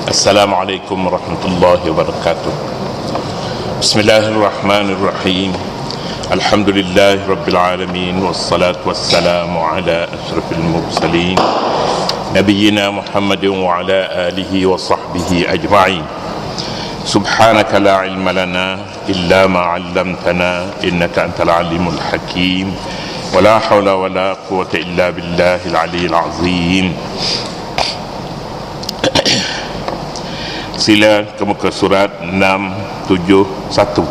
Assalamualaikum warahmatullahi wabarakatuh. Bismillahirrahmanirrahim. Alhamdulillahi rabbil alamin, wassalatu wassalamu ala asyrafil mursalin nabiyyina Muhammadin wa ala alihi wa sahbihi ajma'in. Subhanaka la ilma lana illa ma 'allamtana innaka antal alimul hakim. Wa la hawla wa la quwwata illa billahil aliyyil azim. Sila ke muka surat 671.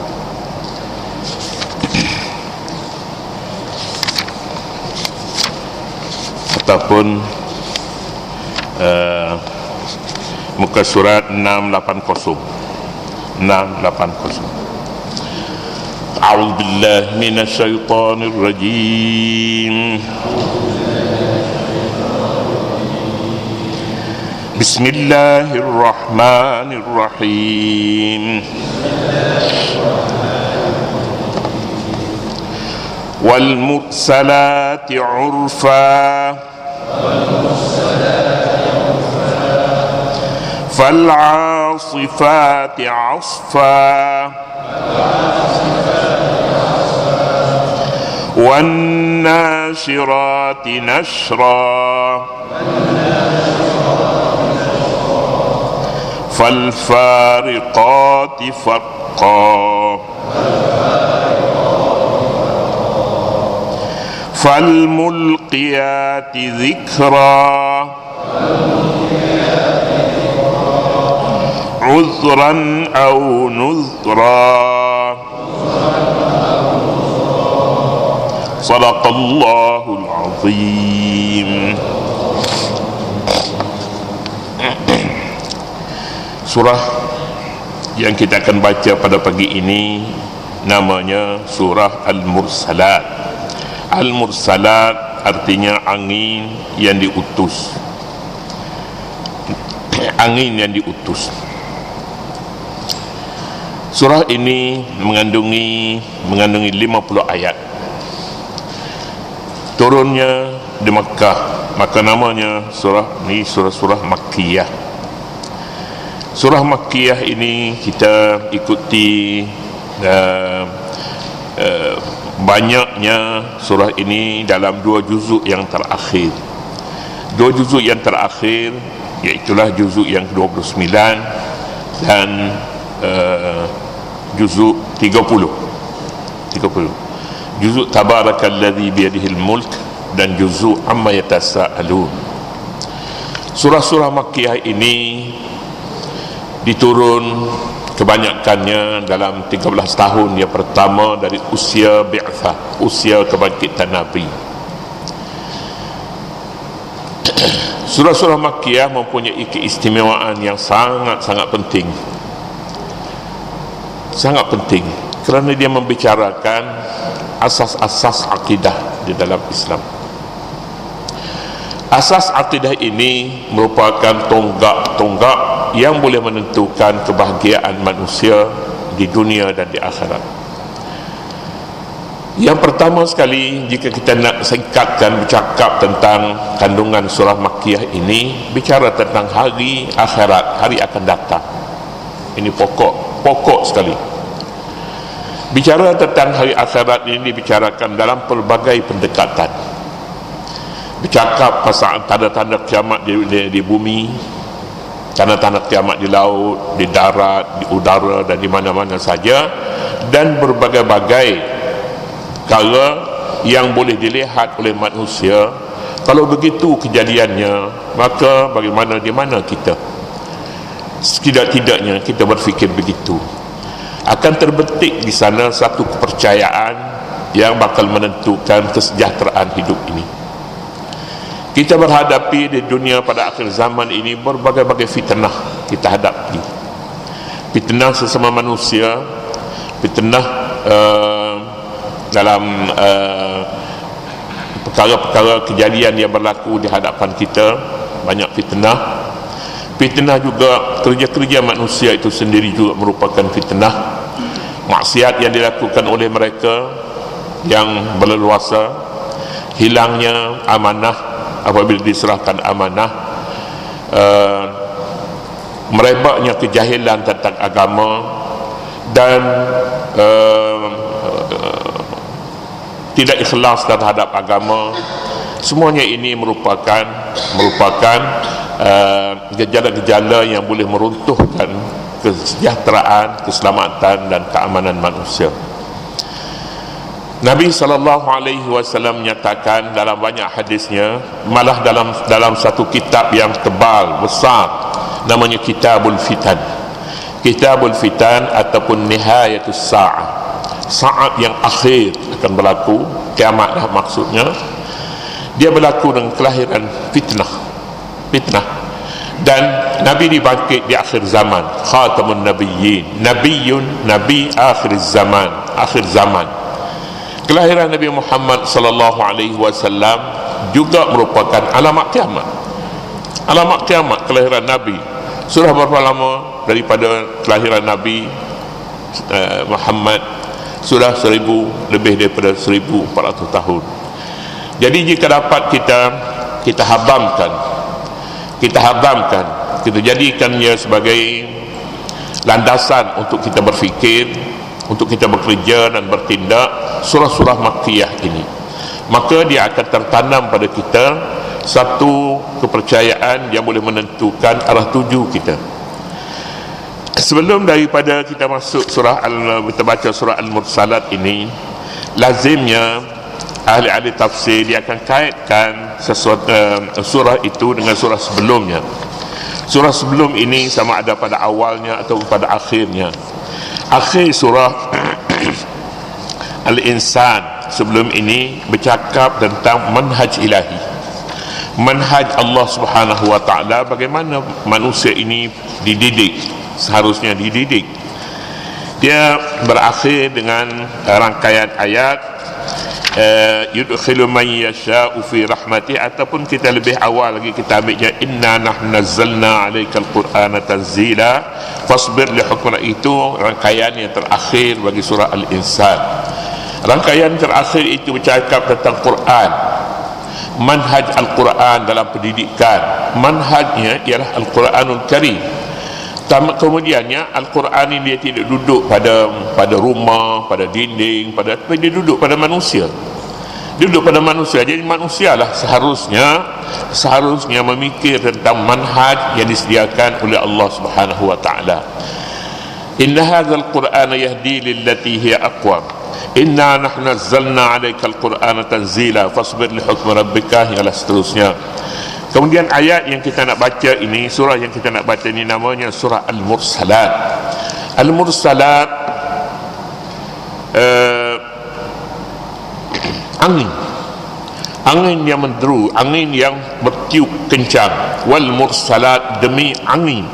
Ataupun muka surat 680. A'udzu billahi minasy syaithanir rajim. Bismillahirrahmanirrahim. Wal mursalati 'urfa fal 'asifati 'asfa wan nashirati nashra فالفارقات فرقا فالملقيات ذكرا عذرا أو نذرا صدق الله العظيم. Surah yang kita akan baca pada pagi ini namanya surah Al-Mursalat. Al-Mursalat artinya angin yang diutus. Angin yang diutus. Surah ini mengandungi 50 ayat. Turunnya di Makkah, maka namanya surah ini surah Makkiyah. Surah Makkiyah ini kita ikuti banyaknya surah ini dalam 2 juzuk yang terakhir. 2 juzuk yang terakhir iaitulah juzuk yang ke-29 dan juzuk 30. Juzuk Tabarakalladzi biyadihil mulk dan juzuk Amma yatasaalun. Surah-surah Makkiyah ini diturun kebanyakannya dalam 13 tahun yang pertama dari usia bi'athah, usia kebangkitan Nabi. Surah-surah Makkiyah mempunyai keistimewaan yang sangat-sangat penting. Sangat penting kerana dia membicarakan asas-asas akidah di dalam Islam. Asas akidah ini merupakan tonggak-tonggak yang boleh menentukan kebahagiaan manusia di dunia dan di akhirat. Yang pertama sekali, jika kita nak singkatkan bercakap tentang kandungan surah Makkiyah ini, bicara tentang hari akhirat, hari akan datang. Ini pokok sekali. Bicara tentang hari akhirat ini dibicarakan dalam pelbagai pendekatan. Bercakap pasal tanda-tanda kiamat di bumi, tanda-tanda kiamat di laut, di darat, di udara dan di mana-mana saja, dan berbagai-bagai perkara yang boleh dilihat oleh manusia. Kalau begitu kejadiannya, maka bagaimana, di mana kita? Setidak-tidaknya kita berfikir begitu. Akan terbetik di sana satu kepercayaan yang bakal menentukan kesejahteraan hidup ini. Kita berhadapi di dunia pada akhir zaman ini berbagai-bagai fitnah kita hadapi. Fitnah sesama manusia, fitnah dalam perkara-perkara kejadian yang berlaku di hadapan kita, banyak fitnah. Fitnah juga kerja-kerja manusia itu sendiri juga merupakan fitnah. Maksiat yang dilakukan oleh mereka yang berleluasa, hilangnya amanah apabila diserahkan amanah, merebaknya kejahilan tentang agama, dan tidak ikhlas terhadap agama. Semuanya ini merupakan gejala-gejala yang boleh meruntuhkan kesejahteraan, keselamatan dan keamanan manusia. Nabi SAW menyatakan dalam banyak hadisnya, malah dalam satu kitab yang tebal besar namanya Kitabul Fitan. Kitabul Fitan ataupun Nihayatus Sa'ah, saat yang akhir akan berlaku, kiamat dah maksudnya. Dia berlaku dengan kelahiran fitnah. Dan Nabi dibangkit di akhir zaman, khatamun nabiyyin, nabi akhir zaman. Kelahiran Nabi Muhammad sallallahu alaihi wasallam juga merupakan alamat kiamat kelahiran Nabi. Sudah berapa lama daripada kelahiran Nabi Muhammad? Sudah lebih daripada 1400 tahun. Jadi jika dapat kita habamkan, kita jadikannya sebagai landasan untuk kita berfikir, untuk kita bekerja dan bertindak, surah-surah Makkiyah ini, maka dia akan tertanam pada kita satu kepercayaan yang boleh menentukan arah tuju kita. Sebelum daripada kita masuk kita baca surah Al-Mursalat ini, lazimnya ahli-ahli tafsir dia akan kaitkan sesuatu surah itu dengan surah sebelumnya. Surah sebelum ini sama ada pada awalnya atau pada akhirnya. Akhir surah Al-Insan sebelum ini bercakap tentang manhaj ilahi, manhaj Allah Subhanahu wa ta'ala, bagaimana manusia ini seharusnya dididik. Dia berakhir dengan rangkaian ayat yudkhilu man yasha'u fi rahmati, ataupun kita lebih awal lagi kita ambilnya inna nahnu nazzalna 'alaikal qur'ana tanzila fasbir li hukmina. Itu rangkaian yang terakhir bagi surah Al-Insan. Rangkaian terakhir itu bercakap tentang Quran, manhaj Al-Quran dalam pendidikan. Manhajnya ialah Al-Quranul Karim. Kemudiannya Al-Quran ini dia tidak duduk pada rumah, pada dinding, tapi dia duduk pada manusia. Jadi manusialah seharusnya memikir tentang manhaj yang disediakan oleh Allah Subhanahu wa ta'ala. Inna hadzal Qur'ana yahdi lillati hiya aqwam. Inna nahnu nazzalna 'alaikal Qur'ana tanzila fasbir li hukmi rabbika, ialah seterusnya. Kemudian ayat yang kita nak baca ini, surah yang kita nak baca ini namanya surah Al-Mursalat. Al-Mursalat angin yang menderu, angin yang bertiup kencang. Wal mursalat, demi angin.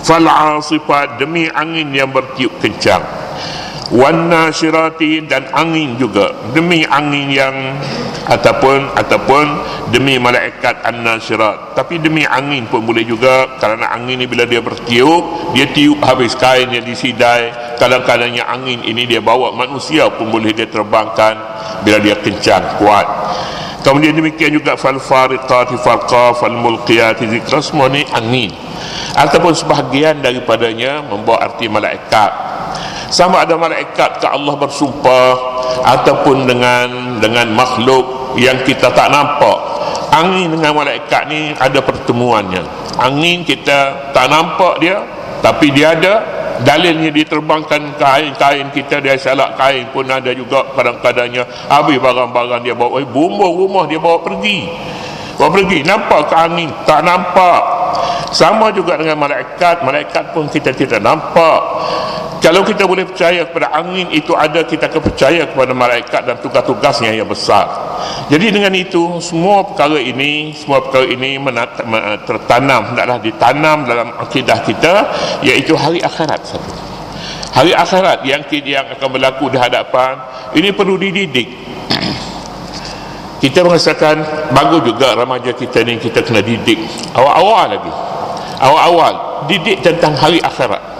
Fal 'asifat, demi angin yang bertiup kencang. Wan nasyirati, dan angin juga, demi angin yang ataupun demi malaikat an-nasyirat. Tapi demi angin pun boleh juga, kerana angin ni bila dia bertiup, dia tiup habis kain yang disidai. Kadang-kadangnya angin ini dia bawa manusia pun boleh dia terbangkan bila dia kencang, kuat. Kemudian demikian juga fal fariqati farqa fal mulqiyati zikra, semua ni angin, ataupun sebahagian daripadanya membawa arti malaikat. Sama ada malaikat ke Allah bersumpah ataupun dengan makhluk yang kita tak nampak. Angin dengan malaikat ni ada pertemuannya. Angin kita tak nampak dia, tapi dia ada. Dalilnya diterbangkan kain kita, dia salak kain pun ada juga. Kadang-kadangnya habis barang-barang dia bawa, bumbung rumah dia bawa pergi. Nampak ke angin? Tak nampak. Sama juga dengan malaikat pun kita tidak nampak. Kalau kita boleh percaya kepada angin itu ada, kita akan percaya kepada malaikat dan tugas-tugasnya yang besar. Jadi dengan itu semua perkara ini tertanam, hendaklah ditanam dalam akidah kita, iaitu hari akhirat. Hari akhirat yang akan berlaku di hadapan ini perlu dididik. Kita merasakan bagus juga remaja kita ni, kita kena didik awal didik tentang hari akhirat.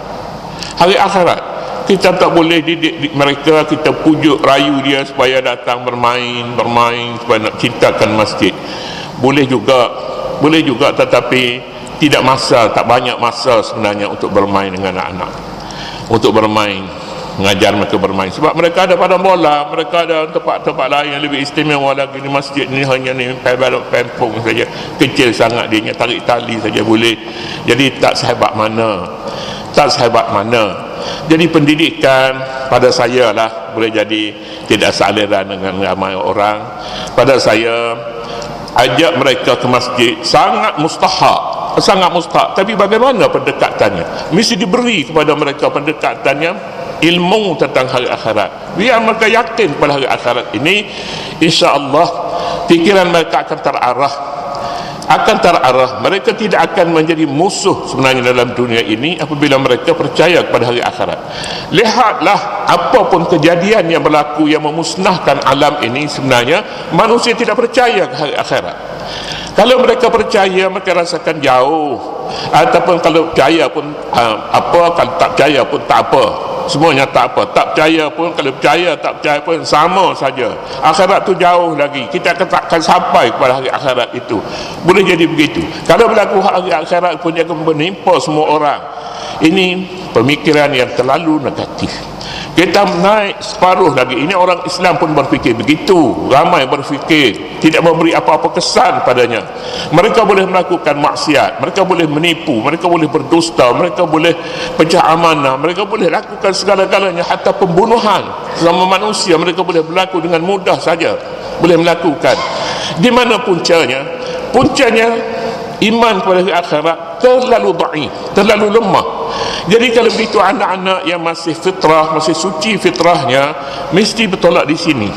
Hari akhirat kita tak boleh didik mereka, kita pujuk rayu dia supaya datang bermain supaya nak cintakan masjid. Boleh juga, tetapi tak banyak masa sebenarnya untuk bermain dengan anak-anak, untuk bermain, mengajar mereka bermain. Sebab mereka ada padang bola, mereka ada tempat-tempat lain yang lebih istimewa lagi. Di masjid ni hanya ni pempong saja, kecil sangat, dia tarik tali saja boleh. Jadi tak sehebat mana. Jadi pendidikan pada saya lah boleh jadi tidak sealiran dengan ramai orang. Pada saya, ajak mereka ke masjid sangat mustahak. Tapi bagaimana pendekatannya? Mesti diberi kepada mereka pendekatannya, ilmu tentang hari akhirat. Biar mereka yakin pada hari akhirat ini, insya-Allah fikiran mereka akan terarah. Mereka tidak akan menjadi musuh sebenarnya dalam dunia ini apabila mereka percaya kepada hari akhirat. Lihatlah apapun kejadian yang berlaku yang memusnahkan alam ini, sebenarnya manusia tidak percaya ke hari akhirat. Kalau mereka percaya, mereka rasakan jauh. Ataupun kalau percaya pun kalau tak percaya pun tak apa, semuanya tak apa. Tak percaya pun, kalau percaya tak percaya pun sama saja. Akhirat tu jauh lagi, kita akan sampai kepada hari akhirat itu. Boleh jadi begitu. Kalau berlaku hari akhirat pun dia akan menimpa semua orang. Ini pemikiran yang terlalu negatif. Kita naik separuh lagi. Ini orang Islam pun berfikir begitu. Ramai berfikir, tidak memberi apa-apa kesan padanya. Mereka boleh melakukan maksiat, mereka boleh menipu, mereka boleh berdusta, mereka boleh pecah amanah, mereka boleh lakukan segala-galanya, hatta pembunuhan sesama manusia mereka boleh berlaku dengan mudah saja, boleh melakukan. Di mana puncanya? Puncanya iman kepada hari akhirat terlalu dhaif, terlalu lemah. Jadi kalau begitu, anak-anak yang masih fitrah, masih suci fitrahnya, mesti bertolak di sini.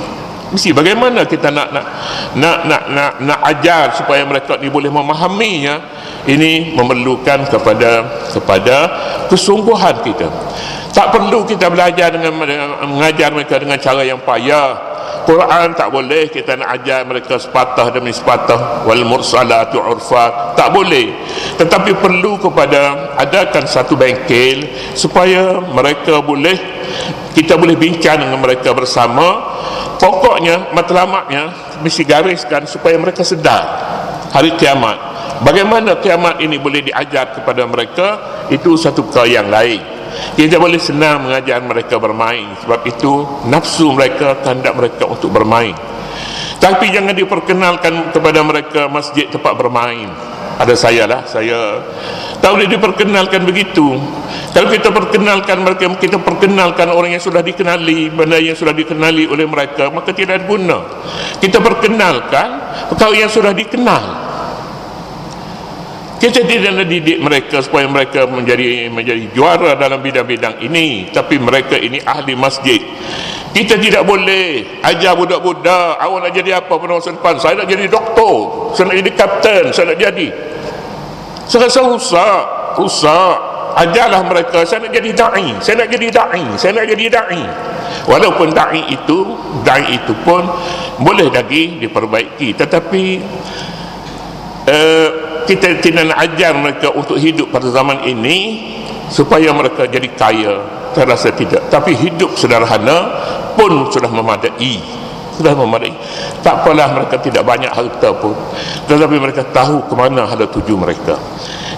Mesti bagaimana kita nak ajar supaya mereka ni boleh memahaminya. Ini memerlukan kepada kesungguhan kita. Tak perlu kita belajar dengan mengajar mereka dengan cara yang payah. Quran tak boleh kita nak ajar mereka sepatah demi sepatah, wal mursalatu urfa, tak boleh. Tetapi perlu adakan satu bengkel supaya mereka kita boleh bincang dengan mereka bersama. Pokoknya matlamatnya mesti gariskan supaya mereka sedar hari kiamat. Bagaimana kiamat ini boleh diajar kepada mereka, itu satu perkara yang lain. Kita boleh senang mengajar mereka bermain, sebab itu nafsu mereka, kehendak mereka untuk bermain. Tapi jangan diperkenalkan kepada mereka masjid tempat bermain. Ada saya tak boleh diperkenalkan begitu. Kalau kita perkenalkan mereka, kita perkenalkan orang yang sudah dikenali, benda yang sudah dikenali oleh mereka, maka tidak ada guna. Kita perkenalkan perkara yang sudah dikenal. Kita tidak nak didik mereka supaya mereka menjadi juara dalam bidang-bidang ini, tapi mereka ini ahli masjid. Kita tidak boleh ajar budak-budak, awak nak jadi apa pada masa depan? Saya nak jadi doktor, saya nak jadi kapten, saya nak jadi. Saya rasa rusak. Ajarlah mereka, saya nak jadi da'i, saya nak jadi da'i. Walaupun da'i itu pun boleh lagi diperbaiki, tetapi kita tidak nak ajar mereka untuk hidup pada zaman ini supaya mereka jadi kaya. Saya rasa tidak. Tapi hidup sederhana pun sudah memadai. Tak apalah mereka tidak banyak harta pun, tetapi mereka tahu ke mana hala tuju mereka.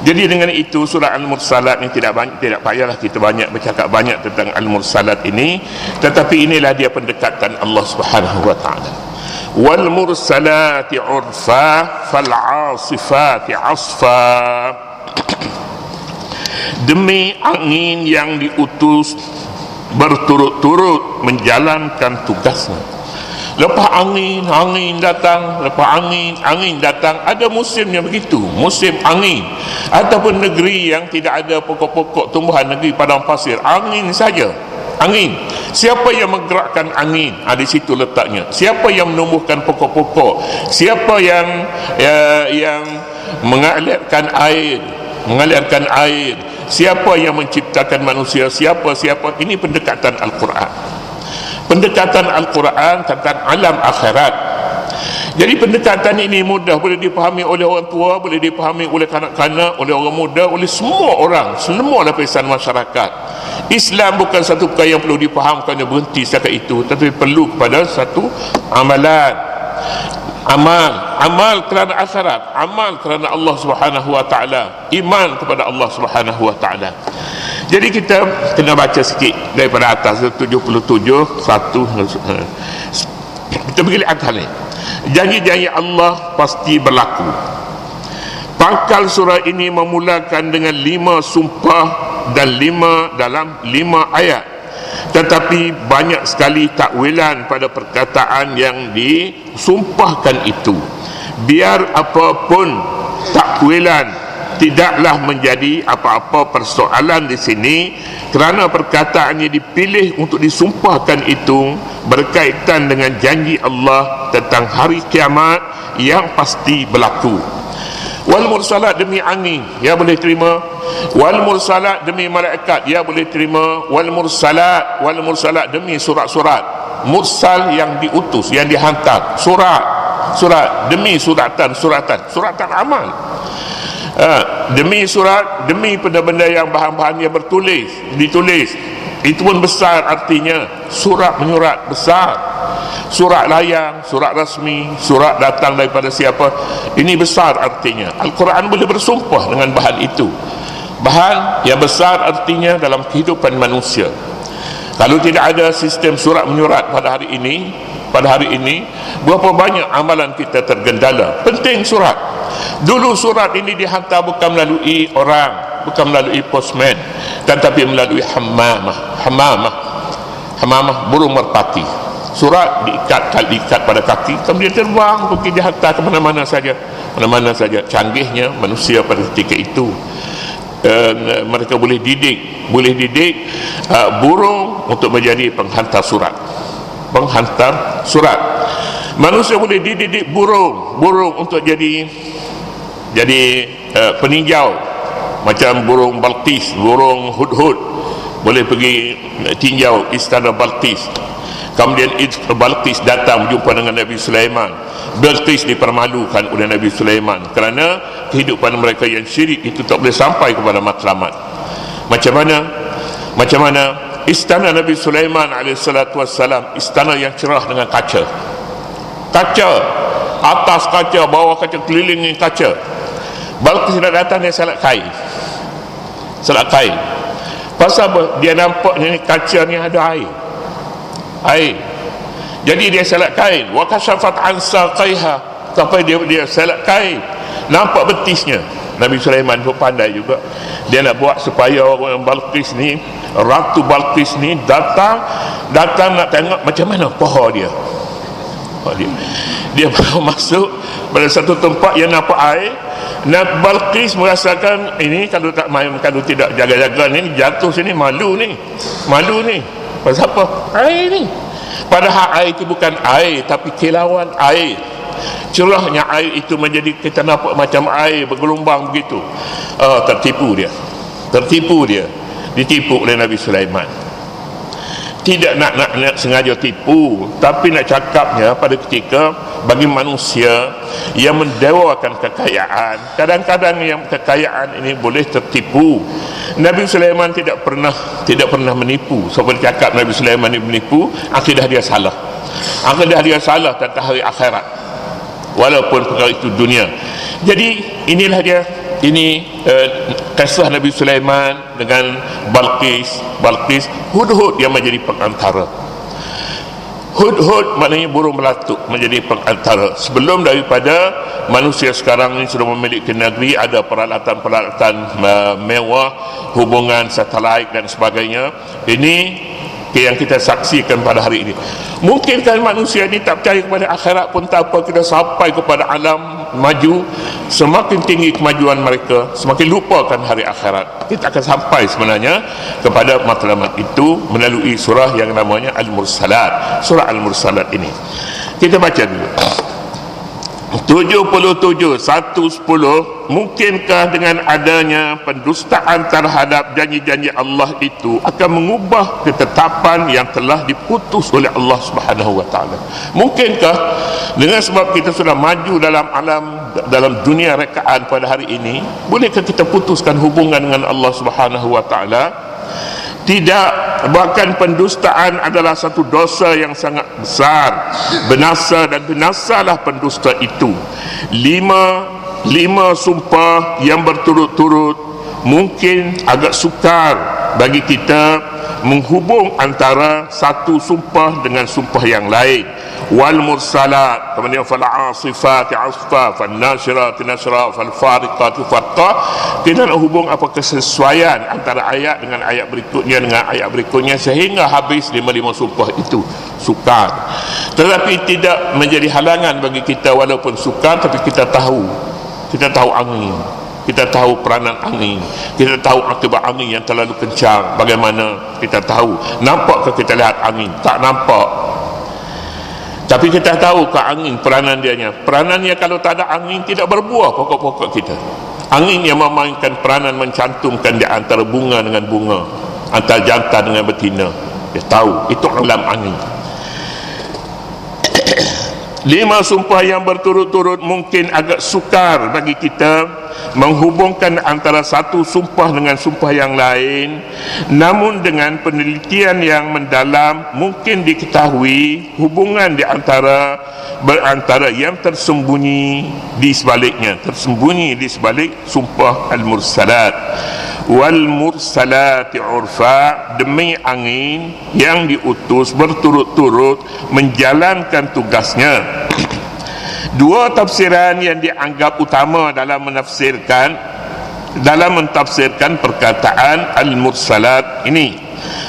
Jadi dengan itu surah Al-Mursalat ini tidak payahlah kita banyak bercakap banyak tentang Al-Mursalat ini, tetapi inilah dia pendekatan Allah Subhanahu wa taala. Wal mursalati urfa fal 'asifati 'asfa. Demi angin yang diutus berturut-turut menjalankan tugasnya. Lepas angin datang, ada musimnya begitu, musim angin. Ataupun negeri yang tidak ada pokok-pokok tumbuhan, negeri padang pasir, angin saja. Angin. Siapa yang menggerakkan angin? Di situ letaknya. Siapa yang menumbuhkan pokok-pokok? Siapa yang mengalirkan air? Siapa yang menciptakan manusia? Siapa? Ini pendekatan Al-Quran. Pendekatan Al-Quran tentang alam akhirat. Jadi pendekatan ini mudah, boleh dipahami oleh orang tua, boleh dipahami oleh kanak-kanak, oleh orang muda, oleh semua orang, semua lapisan masyarakat. Islam bukan satu perkara yang perlu difahamkan dan berhenti setakat itu, tetapi perlu kepada satu amalan. Amal kerana akhirat, amal kerana Allah Subhanahu wa taala, iman kepada Allah Subhanahu wa taala. Jadi kita kena baca sikit daripada atas 77 satu. Kita pergi lihat hal ni. Janji-janji Allah pasti berlaku. Pangkal surah ini memulakan dengan 5 sumpah dan 5 ayat. Tetapi banyak sekali takwilan pada perkataan yang disumpahkan itu. Biar apapun takwilan, tidaklah menjadi apa-apa persoalan di sini, kerana perkataannya dipilih untuk disumpahkan itu berkaitan dengan janji Allah tentang hari kiamat yang pasti berlaku. Wal mursalat demi angin, ya boleh terima. Wal mursalat demi malaikat, ya boleh terima. Wal mursalat demi surat-surat. Mursal yang diutus, yang dihantar. Surat demi suratan amal. Demi surat, demi benda-benda yang bahan-bahan yang ditulis, itu pun besar artinya. Surat menyurat besar, surat layang, surat rasmi, surat datang daripada siapa, ini besar artinya. Al-Quran boleh bersumpah dengan bahan itu, bahan yang besar artinya dalam kehidupan manusia. Kalau tidak ada sistem surat menyurat pada hari ini, berapa banyak amalan kita tergendala. Penting surat. Dulu surat ini dihantar bukan melalui orang, bukan melalui postman, tetapi melalui hamamah, burung merpati. Surat diikat pada kaki, kemudian terbang pergi dihantar ke mana-mana saja. Canggihnya manusia pada ketika itu. Mereka boleh didik burung untuk menjadi penghantar surat. Manusia boleh dididik burung untuk jadi peninjau, macam burung Balqis, burung hudhud boleh pergi tinjau istana Balqis. Kemudian Balqis datang berjumpa dengan Nabi Sulaiman. Balqis dipermalukan oleh Nabi Sulaiman kerana kehidupan mereka yang syirik itu tak boleh sampai kepada matlamat. Macam mana istana Nabi Sulaiman alaihissalatu wassalam, istana yang cerah dengan kaca, atas kaca, bawah kaca, kelilingi kaca. Balqis nak datang, dia salat kain. Pasal apa? Dia nampak ni kaca ni ada air. Jadi dia salat kain. Wa kashafat an saqaiha, sampai dia salat kain, nampak betisnya. Nabi Sulaiman pun pandai juga. Dia nak buat supaya orang Balqis ni, Ratu Balqis ni datang nak tengok macam mana paha dia. Dia baru masuk pada satu tempat yang nampak air. Balqis merasakan ini, kalau tidak jaga-jaga ni, jatuh sini, malu ni. Pasal apa? Air ni. Padahal air itu bukan air, tapi kilauan air. Cerahnya air itu menjadi, kita nampak macam air bergelombang begitu. Tertipu dia. Ditipu oleh Nabi Sulaiman. Tidak nak sengaja tipu, tapi nak cakapnya pada ketika bagi manusia yang mendewakan kekayaan, kadang-kadang yang kekayaan ini boleh tertipu. Nabi Sulaiman tidak pernah menipu. Sebab cakap Nabi Sulaiman ini menipu, akidah dia salah tentang hari akhirat, walaupun perkara itu dunia. Jadi inilah dia, kisah Nabi Sulaiman dengan Balqis, hudhud yang menjadi pengantara. Hudhud maknanya burung melatuk, menjadi pengantara. Sebelum daripada manusia sekarang ini sudah memiliki negeri, ada peralatan mewah, hubungan satelit dan sebagainya. Ini yang kita saksikan pada hari ini. Mungkinkah manusia ini tak percaya kepada akhirat pun tak apa, kita sampai kepada alam maju, semakin tinggi kemajuan mereka, semakin lupakan hari akhirat. Kita akan sampai sebenarnya kepada matlamat itu melalui surah yang namanya Al-Mursalat. Surah Al-Mursalat ini kita baca dulu. 77 110. Mungkinkah dengan adanya pendustaan terhadap janji-janji Allah itu akan mengubah ketetapan yang telah diputus oleh Allah Subhanahu wa taala? Mungkinkah dengan sebab kita sudah maju dalam dunia rekaan pada hari ini, bolehkah kita putuskan hubungan dengan Allah Subhanahu wa taala? Tidak bahkan pendustaan adalah satu dosa yang sangat besar. Binasa dan binasalah pendusta itu. Lima sumpah yang berturut-turut mungkin agak sukar bagi kita menghubung antara satu sumpah dengan sumpah yang lain. Wal mursalat, kemudian fal asifati asfa, fal nasirati nasra, fal fariqati farqa. Kita nak hubung apa kesesuaian antara ayat dengan ayat berikutnya sehingga habis lima sumpah itu. Sukar, tetapi tidak menjadi halangan bagi kita. Walaupun sukar, tapi kita tahu angin, kita tahu peranan angin, kita tahu akibat angin yang terlalu kencang. Bagaimana kita tahu? Nampak ke kita lihat angin? Tak nampak. Tapi kita tahu ke angin peranannya kalau tak ada angin tidak berbuah pokok-pokok kita. Angin yang memainkan peranan mencantumkan di antara bunga dengan bunga, antara jantan dengan betina. Dia tahu, itu alam angin. 5 sumpah yang berturut-turut mungkin agak sukar bagi kita menghubungkan antara satu sumpah dengan sumpah yang lain, namun dengan penelitian yang mendalam mungkin diketahui hubungan di antara yang tersembunyi di sebalik sumpah al-mursalat. Wal mursalati urfa, demi angin yang diutus berturut-turut menjalankan tugasnya. 2 tafsiran yang dianggap utama dalam mentafsirkan perkataan al-mursalat ini.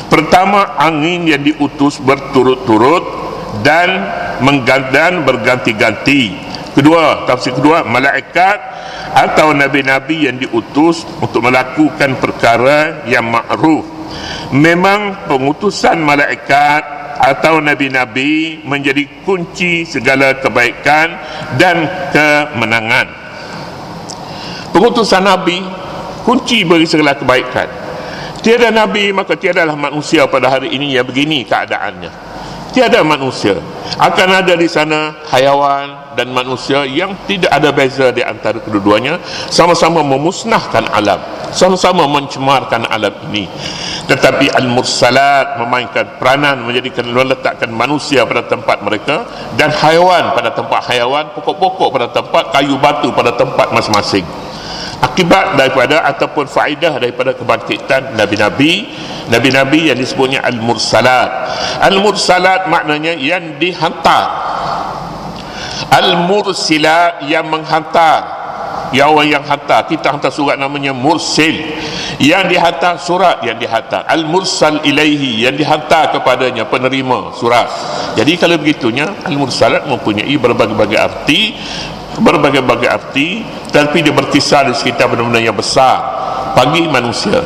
Pertama, angin yang diutus berturut-turut dan berganti-ganti. Tafsir kedua, malaikat atau nabi-nabi yang diutus untuk melakukan perkara yang ma'ruf. Memang pengutusan malaikat atau nabi-nabi menjadi kunci segala kebaikan dan kemenangan. Pengutusan nabi kunci bagi segala kebaikan. Tiada nabi, maka tiadalah manusia pada hari ini yang begini keadaannya. Tiada manusia. Akan ada di sana hayawan dan manusia yang tidak ada beza di antara kedua-duanya, sama-sama memusnahkan alam, sama-sama mencemarkan alam ini. Tetapi al-mursalat memainkan peranan meletakkan manusia pada tempat mereka dan hayawan pada tempat hayawan, pokok-pokok pada tempat, kayu batu pada tempat masing-masing. Akibat daripada ataupun faedah daripada kebangkitan nabi-nabi yang disebutnya al-mursalat. Al-mursalat maknanya yang dihantar, al-mursilat yang menghantar, yang hantar. Kita hantar surat namanya mursil, yang dihantar surat, yang dihantar. Al-mursal ilaihi, yang dihantar kepadanya, penerima surat. Jadi kalau begitunya al-mursalat mempunyai berbagai-bagai arti, tapi dia berkisar di sekitar benda-benda yang besar bagi manusia.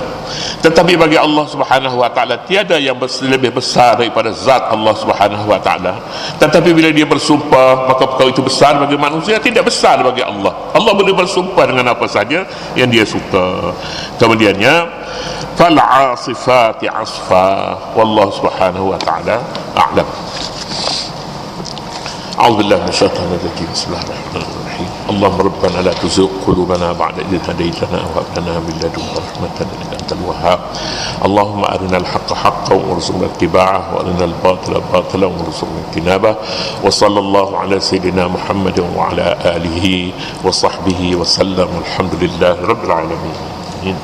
Tetapi bagi Allah Subhanahu wa taala tiada yang lebih besar daripada zat Allah Subhanahu wa taala. Tetapi bila dia bersumpah, maka perkara itu besar bagi manusia, tidak besar bagi Allah. Allah boleh bersumpah dengan apa saja yang dia suka. Kemudiannya fal asifati asfa, wallahu Subhanahu wa taala a'lam. أعوذ بالله من الشيطان الرجيم. بسم الله الرحمن الرحيم. اللهم ربنا لا تزغ قلوبنا بعد إذ هديتنا وهب لنا من لدنك رحمة إنك أنت الوهاب. اللهم أرنا الحق حقا وارزقنا اتباعه وأرنا الباطل باطلا وارزقنا اجتنابه. وصلى الله على سيدنا محمد وعلى آله وصحبه وسلم. الحمد لله رب العالمين.